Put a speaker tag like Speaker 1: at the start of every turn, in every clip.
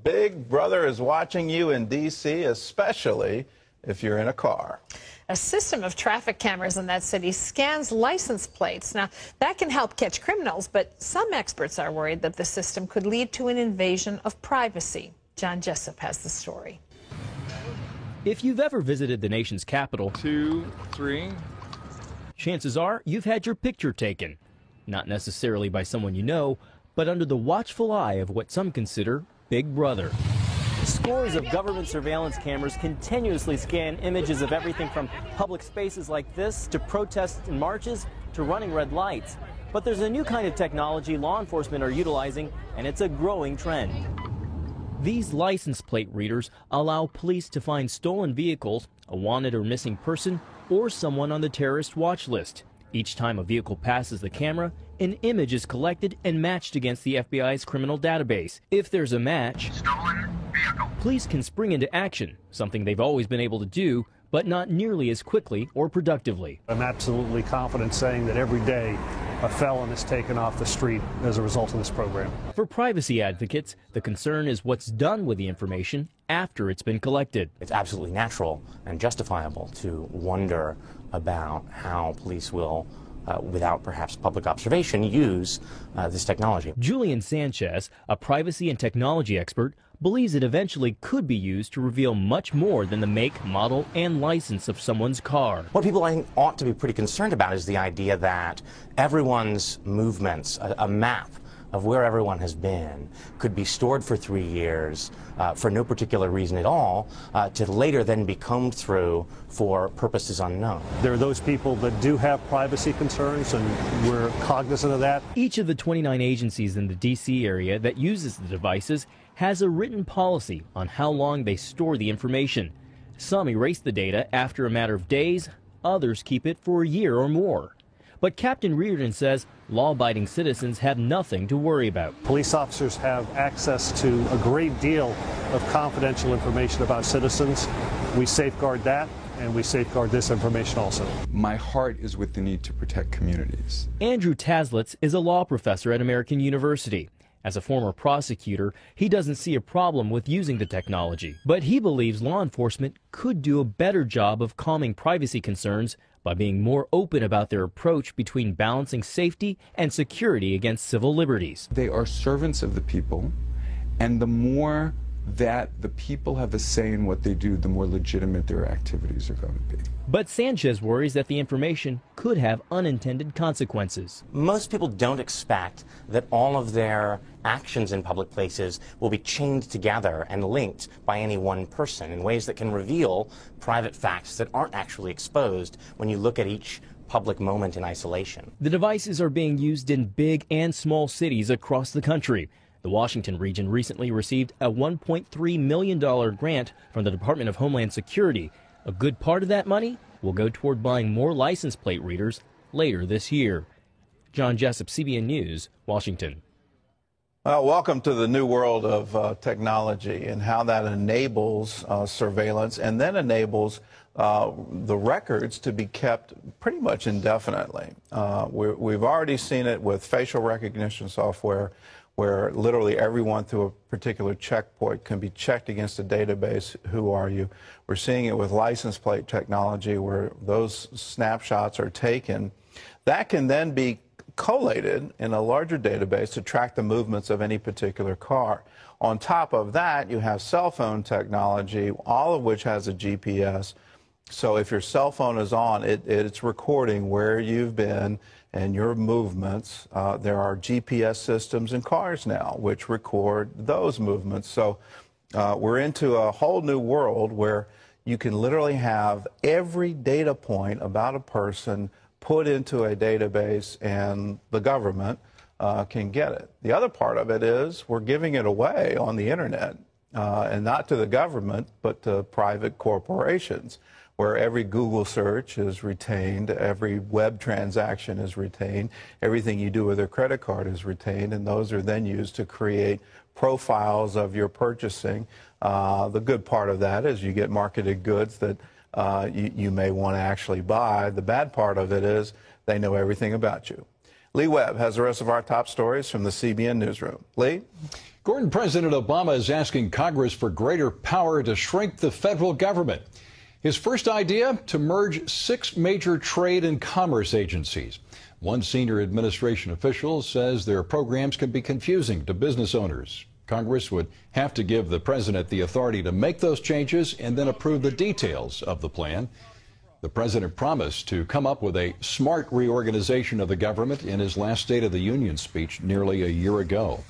Speaker 1: Big Brother is watching you in D.C., especially if you're in a car.
Speaker 2: A system of traffic cameras in that city scans license plates. Now, that can help catch criminals, but some experts are worried that the system could lead to an invasion of privacy. John Jessup has the story.
Speaker 3: If you've ever visited the nation's capital,
Speaker 4: 2, 3,
Speaker 3: chances are you've had your picture taken. Not necessarily by someone you know, but under the watchful eye of what some consider Big Brother. Scores of government surveillance cameras continuously scan images of everything from public spaces like this to protests and marches to running red lights. But there's a new kind of technology law enforcement are utilizing, and it's a growing trend. These license plate readers allow police to find stolen vehicles, a wanted or missing person, or someone on the terrorist watch list. Each time a vehicle passes the camera, an image is collected and matched against the FBI's criminal database. If there's a match,
Speaker 5: stolen vehicle,
Speaker 3: police can spring into action, something they've always been able to do, but not nearly as quickly or productively.
Speaker 6: I'm absolutely confident saying that every day a felon is taken off the street as a result of this program.
Speaker 3: For privacy advocates, the concern is what's done with the information after it's been collected.
Speaker 7: It's absolutely natural and justifiable to wonder about how police will, without perhaps public observation, use this technology.
Speaker 3: Julian Sanchez, a privacy and technology expert, believes it eventually could be used to reveal much more than the make, model, and license of someone's car.
Speaker 7: What people, I think, ought to be pretty concerned about is the idea that everyone's movements, a map of where everyone has been, could be stored for 3 years for no particular reason at all, to later then be combed through for purposes unknown.
Speaker 6: There are those people that do have privacy concerns, and we're cognizant of that.
Speaker 3: Each of the 29 agencies in the D.C. area that uses the devices has a written policy on how long they store the information. Some erase the data after a matter of days, others keep it for a year or more. But Captain Reardon says law-abiding citizens have nothing to worry about.
Speaker 6: Police officers have access to a great deal of confidential information about citizens. We safeguard that, and we safeguard this information also.
Speaker 4: my heart is with the need to protect communities.
Speaker 3: Andrew Taslitz is a law professor at American University. As a former prosecutor, he doesn't see a problem with using the technology, but he believes law enforcement could do a better job of calming privacy concerns by being more open about their approach between balancing safety and security against civil liberties.
Speaker 4: They are servants of the people, and the more that the people have a say in what they do, the more legitimate their activities are going to be.
Speaker 3: But Sanchez worries that the information could have unintended consequences.
Speaker 7: Most people don't expect that all of their actions in public places will be chained together and linked by any one person in ways that can reveal private facts that aren't actually exposed when you look at each public moment in isolation.
Speaker 3: The devices are being used in big and small cities across the country. The Washington region recently received a $1.3 million grant from the Department of Homeland Security. A good part of that money will go toward buying more license plate readers later this year. John Jessup, CBN News, Washington.
Speaker 1: Well, welcome to the new world of technology and how that enables surveillance and then enables the records to be kept pretty much indefinitely. We've already seen it with facial recognition software, where literally everyone through a particular checkpoint can be checked against a database. Who are you? We're seeing it with license plate technology, where those snapshots are taken. That can then be collated in a larger database to track the movements of any particular car. On top of that, you have cell phone technology, all of which has a GPS. So if your cell phone is on, it's recording where you've been and your movements. There are GPS systems in cars now which record those movements. So we're into a whole new world where you can literally have every data point about a person put into a database, and the government can get it. The other part of it is we're giving it away on the internet, and not to the government, but to private corporations, where every Google search is retained, every web transaction is retained, everything you do with a credit card is retained, and those are then used to create profiles of your purchasing. The good part of that is you get marketed goods that you may want to actually buy. The bad part of it is they know everything about you. Lee Webb has the rest of our top stories from the CBN Newsroom. Lee?
Speaker 5: Gordon, President Obama is asking Congress for greater power to shrink the federal government. His first idea, to merge 6 major trade and commerce agencies. One senior administration official says their programs can be confusing to business owners. Congress would have to give the president the authority to make those changes and then approve the details of the plan. The president promised to come up with a smart reorganization of the government in his last State of the Union speech nearly a year ago.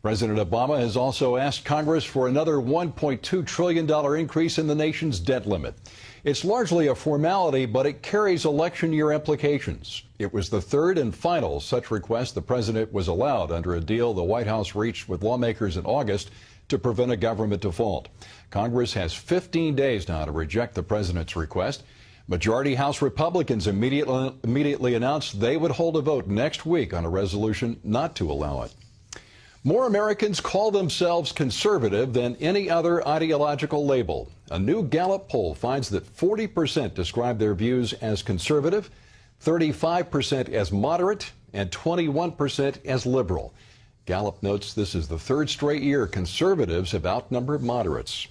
Speaker 5: President Obama has also asked Congress for another $1.2 trillion increase in the nation's debt limit. It's largely a formality, but it carries election year implications. It was the third and final such request the president was allowed under a deal the White House reached with lawmakers in August to prevent a government default. Congress has 15 days now to reject the president's request. Majority House Republicans immediately announced they would hold a vote next week on a resolution not to allow it. More Americans call themselves conservative than any other ideological label. A new Gallup poll finds that 40% describe their views as conservative, 35% as moderate, and 21% as liberal. Gallup notes this is the third straight year conservatives have outnumbered moderates.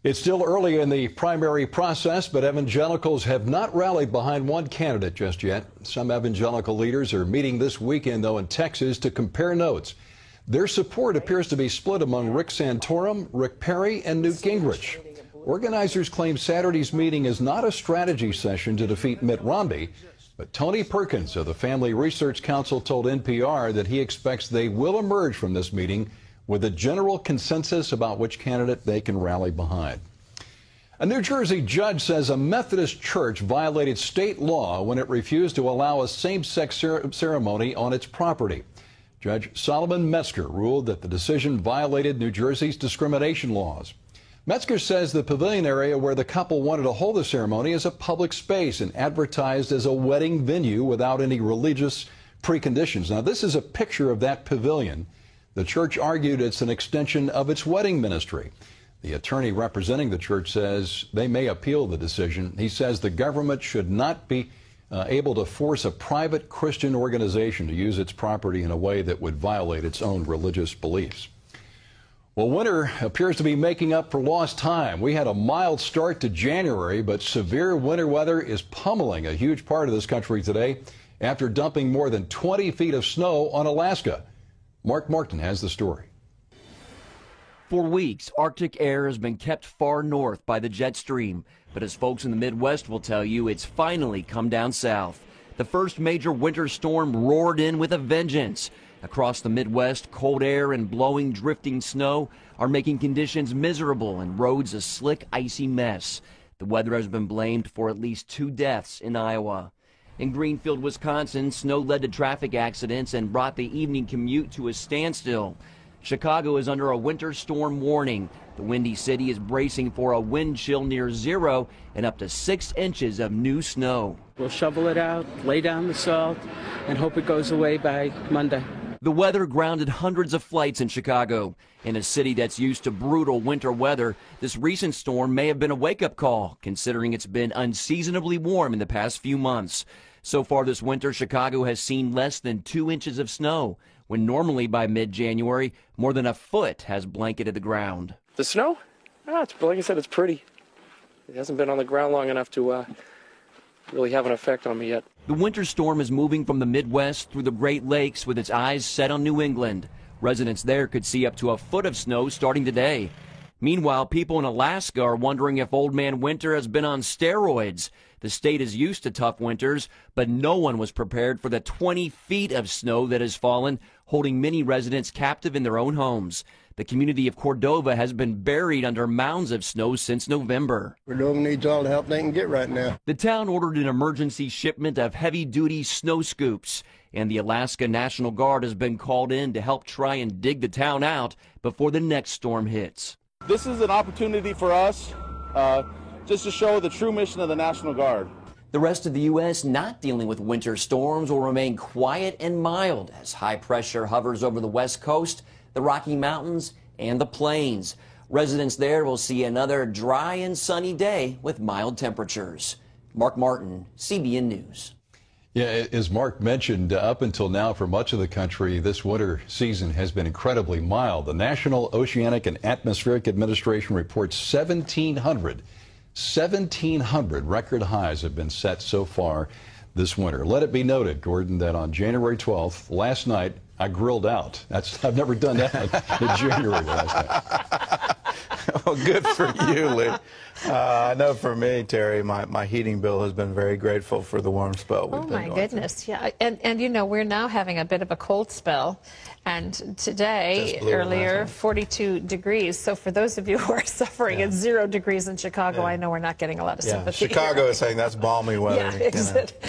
Speaker 5: It's still early in the primary process, but evangelicals have not rallied behind one candidate just yet. Some evangelical leaders are meeting this weekend, though, in Texas to compare notes. Their support appears to be split among Rick Santorum, Rick Perry, and Newt Gingrich. Organizers claim Saturday's meeting is not a strategy session to defeat Mitt Romney, but Tony Perkins of the Family Research Council told NPR that he expects they will emerge from this meeting with a general consensus about which candidate they can rally behind. A New Jersey judge says a Methodist church violated state law when it refused to allow a same-sex ceremony on its property. Judge Solomon Metzger ruled that the decision violated New Jersey's discrimination laws. Metzger says the pavilion area where the couple wanted to hold the ceremony is a public space and advertised as a wedding venue without any religious preconditions. Now, this is a picture of that pavilion. The church argued it's an extension of its wedding ministry. The attorney representing the church says they may appeal the decision. He says the government should not be able to force a private Christian organization to use its property in a way that would violate its own religious beliefs. Well, winter appears to be making up for lost time. We had a mild start to January, but severe winter weather is pummeling a huge part of this country today after dumping more than 20 feet of snow on Alaska. Mark Martin has the story.
Speaker 8: For weeks, Arctic air has been kept far north by the jet stream. But as folks in the Midwest will tell you, it's finally come down south. The first major winter storm roared in with a vengeance. Across the Midwest, cold air and blowing, drifting snow are making conditions miserable and roads a slick, icy mess. The weather has been blamed for at least 2 deaths in Iowa. In Greenfield, Wisconsin, snow led to traffic accidents and brought the evening commute to a standstill. Chicago is under a winter storm warning. The Windy City is bracing for a wind chill near 0 and up to 6 inches of new snow.
Speaker 9: We'll shovel it out, lay down the salt, and hope it goes away by Monday.
Speaker 8: The weather grounded hundreds of flights in Chicago. In a city that's used to brutal winter weather, this recent storm may have been a wake-up call, considering it's been unseasonably warm in the past few months. So far this winter, Chicago has seen less than 2 inches of snow, when normally by mid-January, more than a foot has blanketed the ground.
Speaker 10: The snow? Like I said, it's pretty. It hasn't been on the ground long enough to really have an effect on me yet.
Speaker 8: The winter storm is moving from the Midwest through the Great Lakes with its eyes set on New England. Residents there could see up to a foot of snow starting today. Meanwhile, people in Alaska are wondering if Old Man Winter has been on steroids. The state is used to tough winters, but no one was prepared for the 20 feet of snow that has fallen, holding many residents captive in their own homes. The community of Cordova has been buried under mounds of snow since November.
Speaker 11: Cordova needs all the help they can get right now.
Speaker 8: The town ordered an emergency shipment of heavy-duty snow scoops, and the Alaska National Guard has been called in to help try and dig the town out before the next storm hits.
Speaker 12: This is an opportunity for us just to show the true mission of the National Guard.
Speaker 8: The rest of the U.S. not dealing with winter storms will remain quiet and mild as high pressure hovers over the West Coast, the Rocky Mountains, and the plains. Residents there will see another dry and sunny day with mild temperatures. Mark Martin, CBN News.
Speaker 5: Yeah, as Mark mentioned, up until now, for much of the country, this winter season has been incredibly mild. The National Oceanic and Atmospheric Administration reports 1,700 record highs have been set so far this winter. Let it be noted, Gordon, that on January 12th, last night, I grilled out. I've never done that in January last night.
Speaker 1: Well, good for you, Lee. I know for me, Terry, my heating bill has been very grateful for the warm spell we've been going
Speaker 2: goodness,
Speaker 1: through.
Speaker 2: yeah. And you know, we're now having a bit of a cold spell. And today, earlier, 42 degrees. So for those of you who are suffering, it's 0 degrees in Chicago. I know we're not getting a lot of sympathy.
Speaker 1: Chicago is saying that's balmy weather.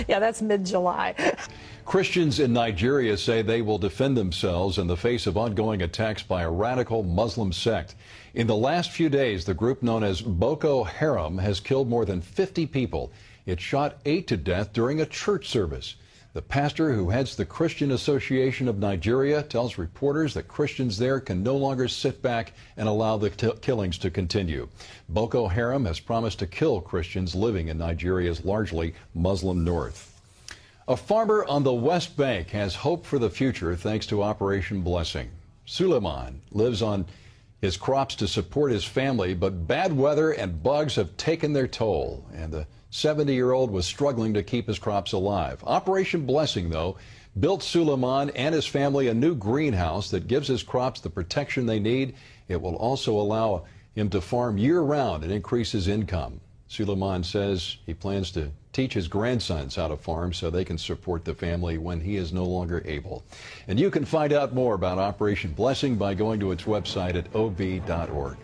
Speaker 2: Yeah, that's mid-July.
Speaker 5: Christians in Nigeria say they will defend themselves in the face of ongoing attacks by a radical Muslim sect. In the last few days, the group known as Boko Haram has killed more than 50 people. It shot 8 to death during a church service. The pastor who heads the Christian Association of Nigeria tells reporters that Christians there can no longer sit back and allow the killings to continue. Boko Haram has promised to kill Christians living in Nigeria's largely Muslim north. A farmer on the West Bank has hope for the future thanks to Operation Blessing. Suleiman lives on his crops to support his family, but bad weather and bugs have taken their toll, and the 70-year-old was struggling to keep his crops alive. Operation Blessing, though, built Suleiman and his family a new greenhouse that gives his crops the protection they need. It will also allow him to farm year-round and increase his income. Suleiman says he plans to teach his grandsons how to farm so they can support the family when he is no longer able. And you can find out more about Operation Blessing by going to its website at ob.org.